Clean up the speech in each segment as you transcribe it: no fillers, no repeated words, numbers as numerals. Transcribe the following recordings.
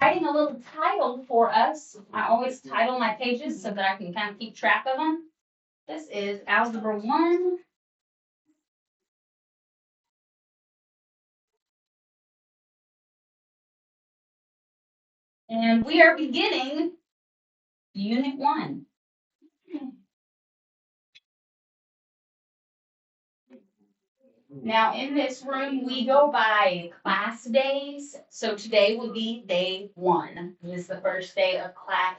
Writing a little title for us. I always title my pages so that I can kind of keep track of them. This is Algebra 1. And we are beginning Unit 1. Now, in this room, we go by class days. So today would be day 1. This is the first day of class.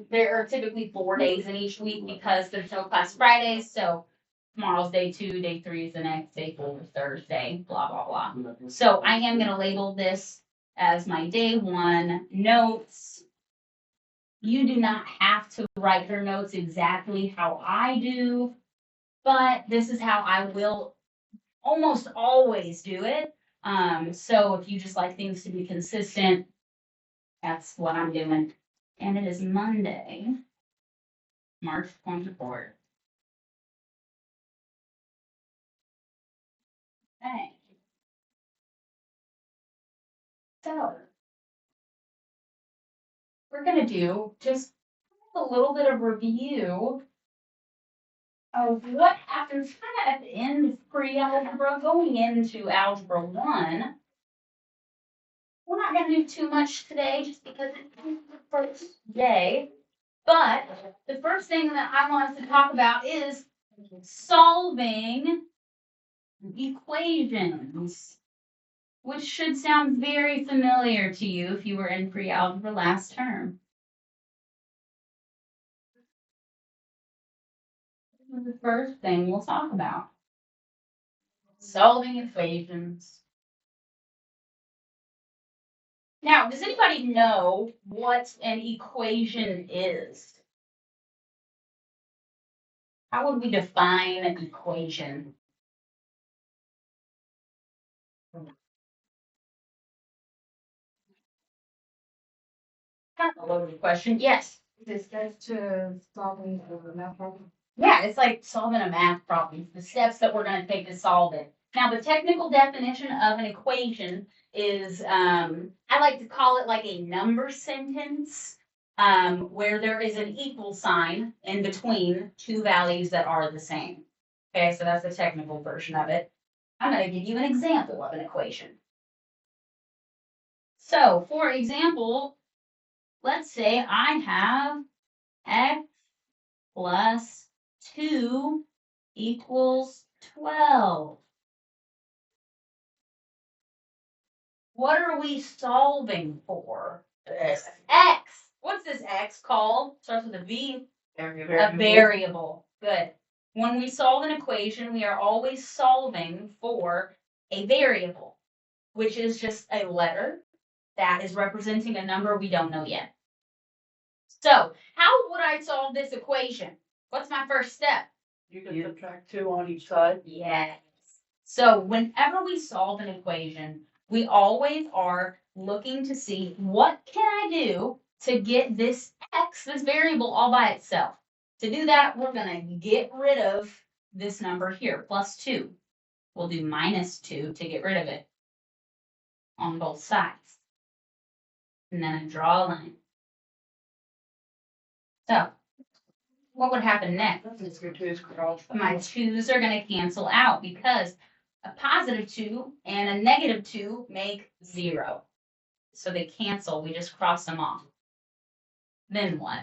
There are typically 4 days in each week because there's no class Fridays. So tomorrow's day 2, day 3 is the next, day 4 is Thursday, blah, blah, blah. So I am going to label this as my day 1 notes. You do not have to write your notes exactly how I do, but this is how I will almost always do it. So if you just like things to be consistent, that's what I'm doing. And it is Monday, March 24th. Okay. So we're going to do just a little bit of review of what happens kind of at the end of pre-algebra, going into algebra 1. We're not going to do too much today just because it's the first day. But the first thing that I want us to talk about is solving equations, which should sound very familiar to you if you were in pre-algebra last term. This is the first thing we'll talk about. Solving equations. Now, does anybody know what an equation is? How would we define an equation? Kind of a loaded question. Yes. This goes to solving the math problem. Yeah, it's like solving a math problem. The steps that we're going to take to solve it. Now, the technical definition of an equation is, I like to call it like a number sentence, where there is an equal sign in between two values that are the same. Okay, so that's the technical version of it. I'm going to give you an example of an equation. So, for example, let's say I have x plus 2 equals 12. What are we solving for? X. What's this x called? Starts with a V. A variable. Good. When we solve an equation, we are always solving for a variable, which is just a letter that is representing a number we don't know yet. So, how would I solve this equation? What's my first step? You can subtract 2 on each side. Yes. So whenever we solve an equation, we always are looking to see what can I do to get this x, this variable, all by itself. To do that, we're going to get rid of this number here, plus 2. We'll do minus 2 to get rid of it on both sides. And then I draw a line. So what would happen next? My 2's are going to cancel out because a positive 2 and a negative 2 make 0. So they cancel. We just cross them off. Then what?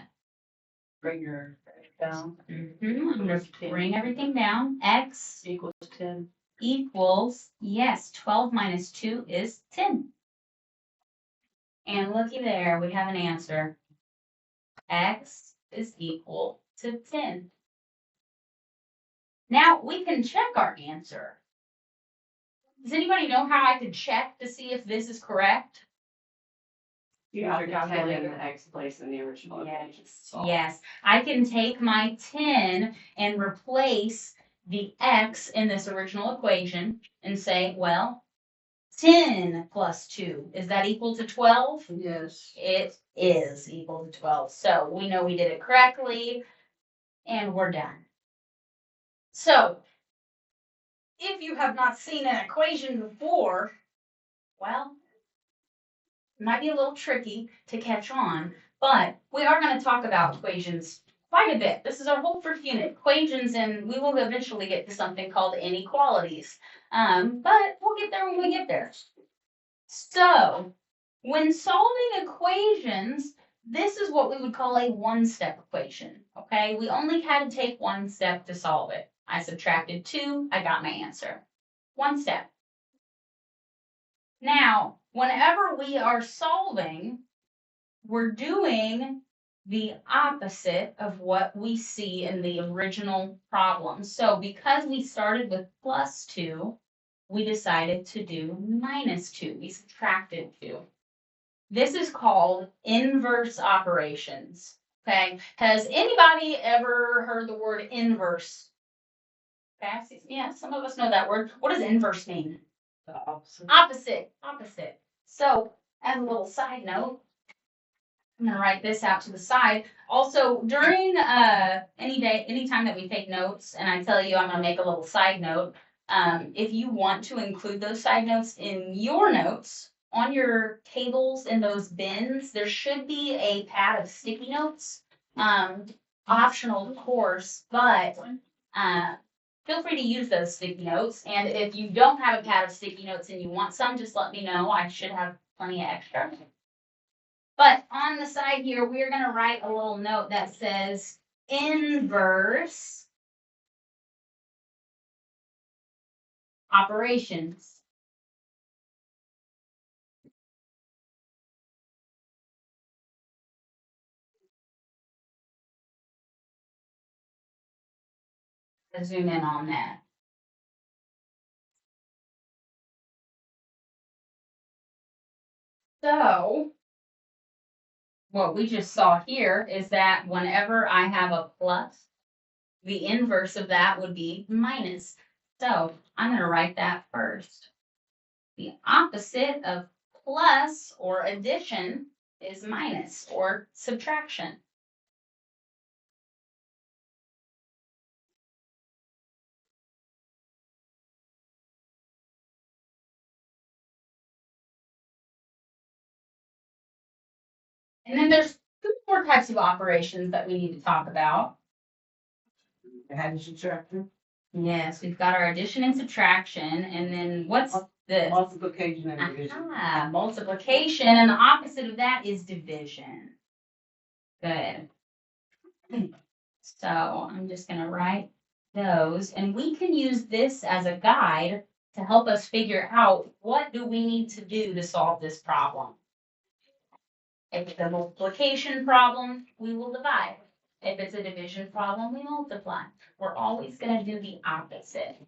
Bring your down. I'm going to bring everything down. X Equals 10. equals, yes, 12 minus 2 is 10. And looky there, we have an answer. X is equal to 10. Now we can check our answer. Does anybody know how I could check to see if this is correct? You have to calculate the x place in the original equation. Yes, I can take my 10 and replace the x in this original equation and say, well, 10 plus 2, is that equal to 12? Yes. It is equal to 12. So we know we did it correctly, and we're done. So if you have not seen an equation before, well, Might be a little tricky to catch on, but we are going to talk about equations quite a bit. This is our whole first unit, equations, and we will eventually get to something called inequalities. But we'll get there when we get there. So, when solving equations, this is what we would call a one-step equation, okay? We only had to take one step to solve it. I subtracted 2, I got my answer. One step. Now, whenever we are solving, we're doing the opposite of what we see in the original problem. So because we started with +2, we decided to do -2. We subtracted 2. This is called inverse operations. Okay. Has anybody ever heard the word inverse? Okay. Yeah, some of us know that word. What does inverse mean? The opposite. Opposite. So, as a little side note, I'm gonna write this out to the side. Also, during anytime that we take notes, and I tell you I'm gonna make a little side note, if you want to include those side notes in your notes on your tables in those bins, there should be a pad of sticky notes. Optional, of course, but feel free to use those sticky notes. And if you don't have a pad of sticky notes and you want some, just let me know. I should have plenty of extra. But on the side here, we're going to write a little note that says inverse operations. Let's zoom in on that. So what we just saw here is that whenever I have a plus, the inverse of that would be minus. So I'm going to write that first. The opposite of plus or addition is minus or subtraction. And then there's 2 more types of operations that we need to talk about. Addition, subtraction. Yes, we've got our addition and subtraction, and then what's this? Multiplication and division. Multiplication, and the opposite of that is division. Good. So I'm just going to write those, and we can use this as a guide to help us figure out what do we need to do to solve this problem. If it's a multiplication problem, we will divide. If it's a division problem, we multiply. We're always going to do the opposite.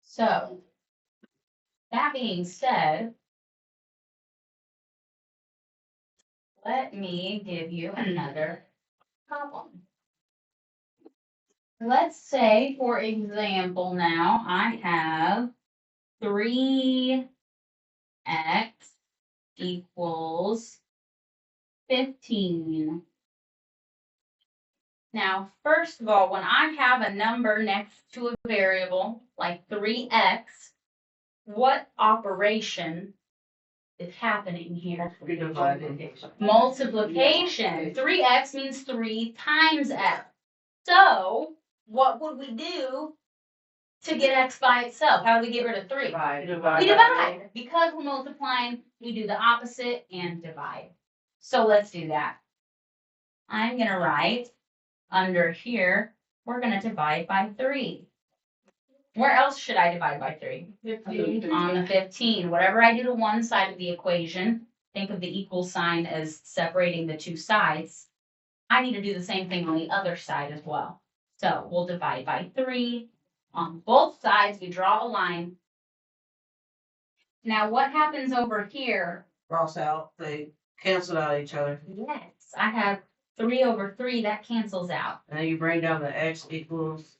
So, that being said, let me give you another problem. Let's say, for example, now I have 3x equals 15. Now, first of all, when I have a number next to a variable like 3x, what operation is happening here? Multiplication. 3x means 3 times x. So, what would we do to get x by itself? How do we get rid of 3? Divide. We divide. Because we're multiplying, we do the opposite and divide. So let's do that. I'm going to write under here, we're going to divide by 3. Where else should I divide by 3? 15. On the 15. Whatever I do to one side of the equation, think of the equal sign as separating the 2 sides. I need to do the same thing on the other side as well. So we'll divide by 3. On both sides, we draw a line. Now what happens over here? Cross out, they cancel out each other. Yes, I have 3 over 3, that cancels out. And then you bring down the x equals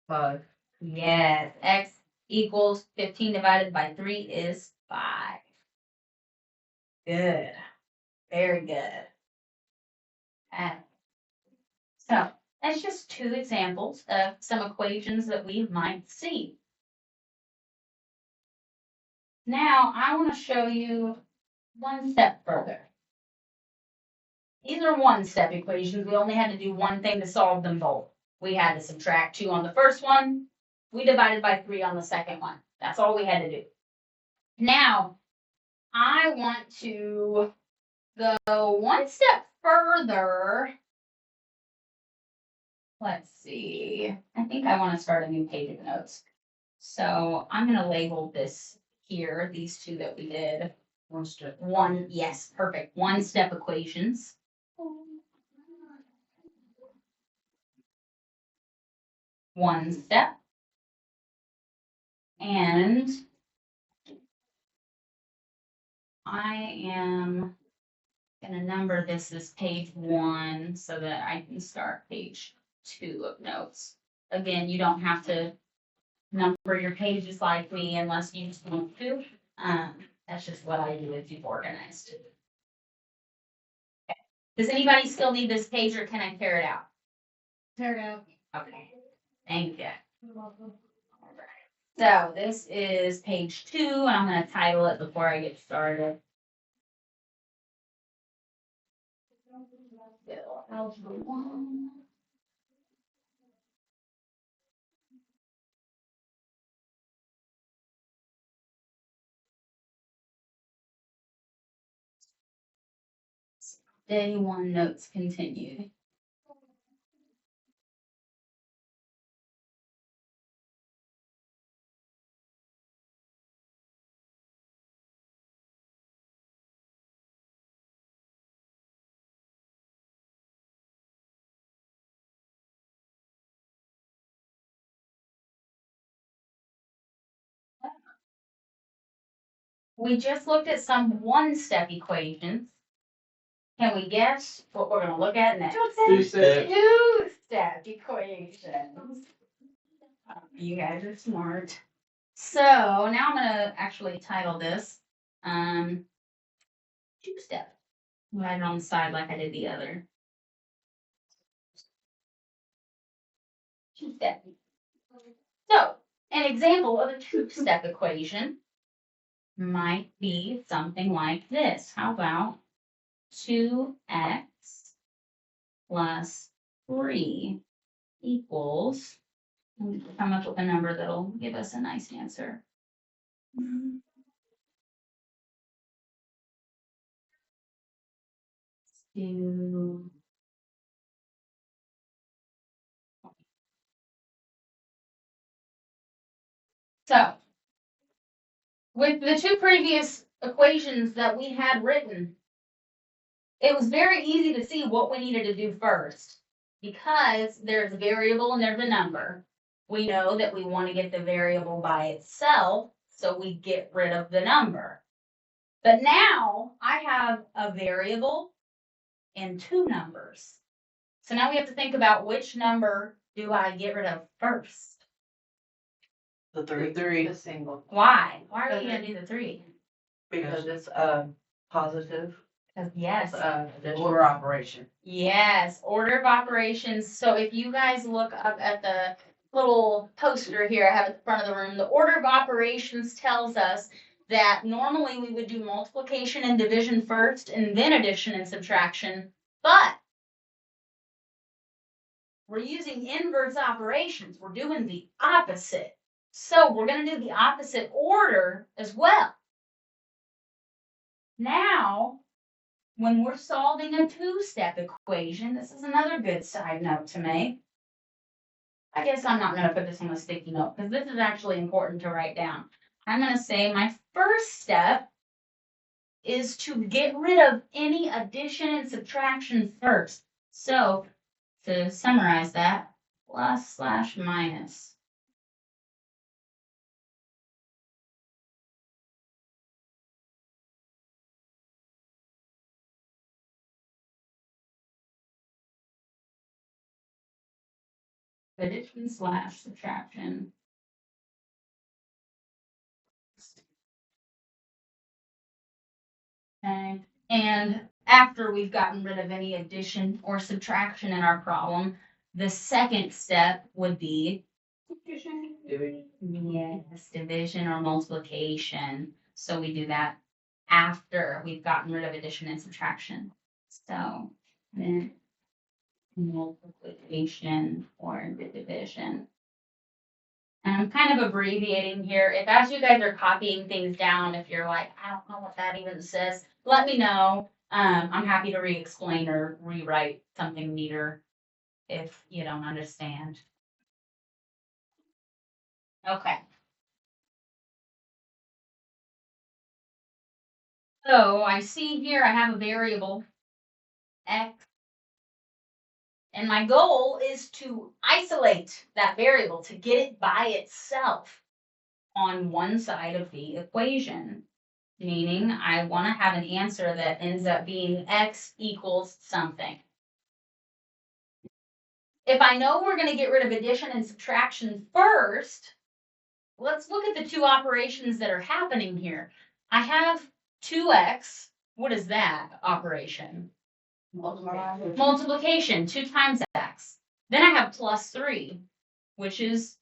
5. Yes, x equals 15 divided by 3 is 5. Good. Very good. So that's just 2 examples of some equations that we might see. Now I want to show you one step further. These are one-step equations. We only had to do one thing to solve them both. We had to subtract 2 on the first one. We divided by 3 on the second one. That's all we had to do. Now, I want to go one step further. Let's see. I think I want to start a new page of notes. So I'm going to label this here, these two that we did. Yes, perfect. One-step equations. One step. And I am going to number this as page 1 so that I can start page 2 of notes. Again, you don't have to number your pages like me unless you just want to. That's just what I do to keep organized. Okay. Does anybody still need this page or can I tear it out? Tear it out. Okay. Thank you. So this is page 2, and I'm going to title it before I get started. Algebra 1. Day 1 notes continued. We just looked at some one-step equations. Can we guess what we're going to look at next? Two-step. Two-step equations. You guys are smart. So now I'm going to actually title this two-step. Write it on the side like I did the other. Two-step. So an example of a two-step equation might be something like this. How about 2x plus 3 equals, come up with a number that'll give us a nice answer. So, with the two previous equations that we had written, it was very easy to see what we needed to do first. Because there's a variable and there's a number, we know that we want to get the variable by itself, so we get rid of the number. But now I have a variable and two numbers. So now we have to think about which number do I get rid of first? The three. The single. Why? Why are we gonna do the 3? Because it's positive. Yes. The order operation. Yes, order of operations. So if you guys look up at the little poster here I have at the front of the room, the order of operations tells us that normally we would do multiplication and division first and then addition and subtraction, but we're using inverse operations. We're doing the opposite. So we're going to do the opposite order as well. Now, when we're solving a two-step equation, this is another good side note to make. I guess I'm not going to put this on a sticky note because this is actually important to write down. I'm going to say my first step is to get rid of any addition and subtraction first. So to summarize that, plus/minus. Addition/subtraction. Okay. And after we've gotten rid of any addition or subtraction in our problem, the second step would be Division. yes, division or multiplication. So we do that after we've gotten rid of addition and subtraction. So then multiplication or the division. And I'm kind of abbreviating here. If as you guys are copying things down, if you're like, I don't know what that even says, let me know. I'm happy to re-explain or rewrite something neater if you don't understand. Okay. So I see here I have a variable x, and my goal is to isolate that variable, to get it by itself on one side of the equation. Meaning I want to have an answer that ends up being x equals something. If I know we're going to get rid of addition and subtraction first, let's look at the two operations that are happening here. I have 2x. What is that operation? Multiplication, 2 times x. Then I have plus 3, which is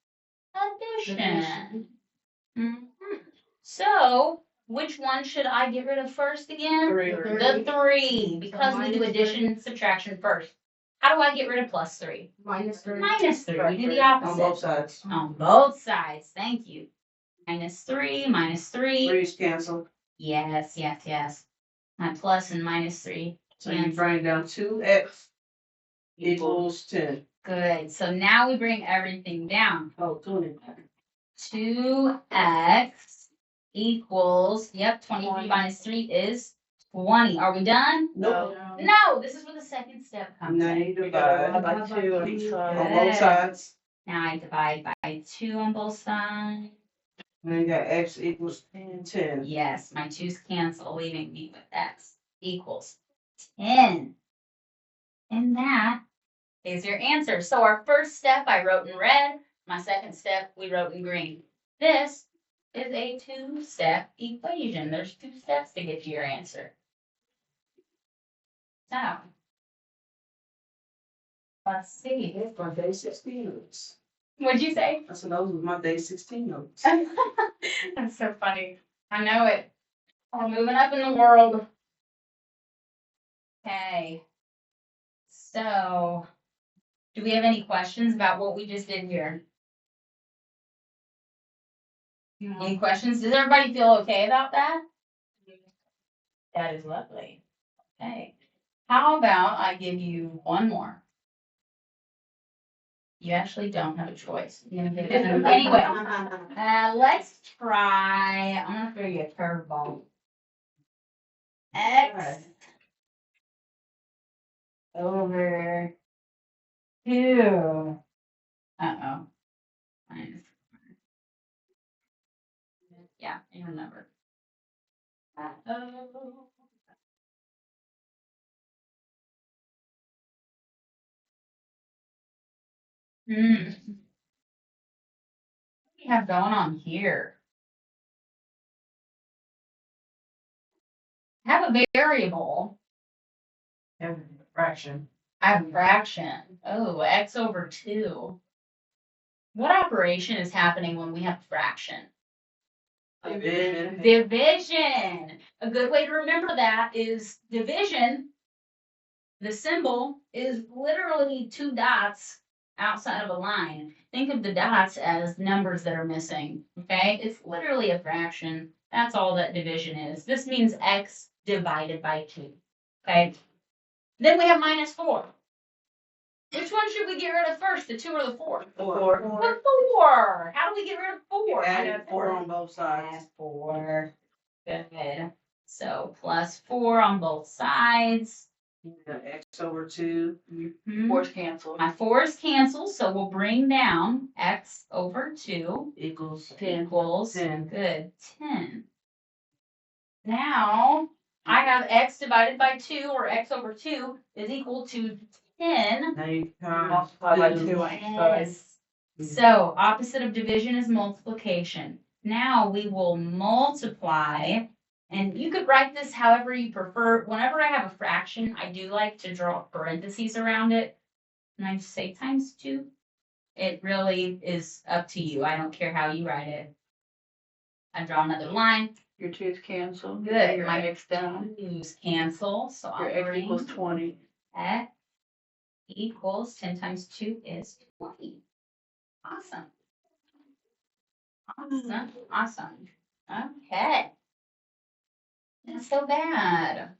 addition. So, which one should I get rid of first again? The 3, because we do addition and subtraction first. How do I get rid of plus 3? Minus 3. Minus 3. We do the opposite. On both sides. On both sides. Thank you. Minus 3, minus 3. Threes cancel. Yes, yes, yes. My plus and minus 3. So you bring down 2x equals 10. Good. So now we bring everything down. Oh, 20. 2x equals, 23 minus 3 is 20. Are we done? Nope. No, this is where the second step comes Now in. you divide by 2 on each on side. both sides. Now I divide by 2 on both sides. And you got x equals 10. Yes, my 2's cancel, leaving me with x equals 10. And that is your answer. So our first step I wrote in red. My second step we wrote in green. This is a 2-step equation. There's 2 steps to get to your answer. So, let's see. That's my day 16 notes. What'd you say? I said those were my day 16 notes. That's so funny. I know it. We're moving up in the world. Okay. So, do we have any questions about what we just did here? Any questions? Does everybody feel okay about that? That is lovely. Okay. How about I give you one more? You actually don't have a choice. Anyway, let's try. I'm gonna throw you a curveball. X over 2. Uh-oh. Minus. Yeah, you remember. Uh-oh. What do we have going on here? I have a variable. And fraction. I have a fraction. Oh, x over 2. What operation is happening when we have a fraction? Division. Division. A good way to remember that is division. The symbol is literally 2 dots outside of a line. Think of the dots as numbers that are missing. Okay? It's literally a fraction. That's all that division is. This means x divided by 2. Okay? Then we have minus 4. Which one should we get rid of first, the 2 or the 4? The 4. The 4. How do we get rid of 4? Add 4 on both sides. Add 4. Good. So plus 4 on both sides. You got x over 2. Mhm. 4's cancel. My 4's cancel, so we'll bring down x over 2 Equals equals 10. good 10. Now I have x divided by 2, or x over 2 is equal to 10. Now you Multiply by 2 on each side. Yes. So opposite of division is multiplication. Now we will multiply, and you could write this however you prefer. Whenever I have a fraction, I do like to draw parentheses around it. And I just say times 2. It really is up to you. I don't care how you write it. I draw another line. Your 2 is canceled. Good. Your My X down. Use cancel, so Your I'll X bring equals 20. X equals 10 times 2 is 20. Awesome. Awesome. Awesome. Okay. Not so bad.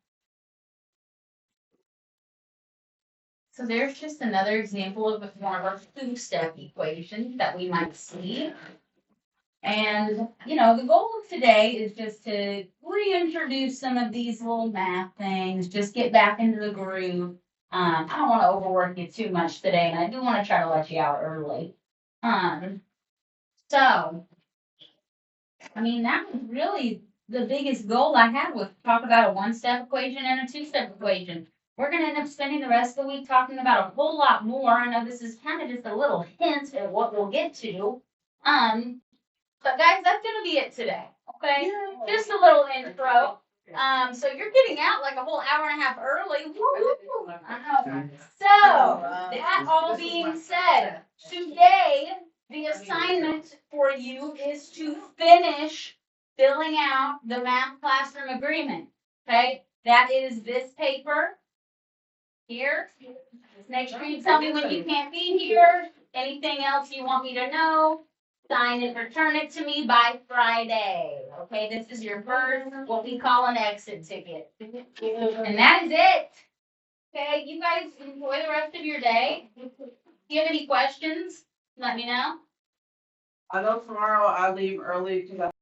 So there's just another example of one of our two-step equations that we might see. And, you know, the goal of today is just to reintroduce some of these little math things, just get back into the groove. I don't want to overwork you too much today, and I do want to try to let you out early. So, I mean, that was really the biggest goal I had was to talk about a one-step equation and a two-step equation. We're going to end up spending the rest of the week talking about a whole lot more. I know this is kind of just a little hint at what we'll get to. But guys, that's going to be it today. Okay? Just a little intro. So you're getting out like a whole hour and a half early. Woo-hoo. I know. So, that all being said, today the assignment for you is to finish filling out the math classroom agreement. Okay? That is this paper here. Just make sure you tell me when you can't be here. Anything else you want me to know, sign and return it to me by Friday. Okay, this is your first, what we call an exit ticket. And that is it. Okay, you guys enjoy the rest of your day. If you have any questions, let me know. I know tomorrow I leave early because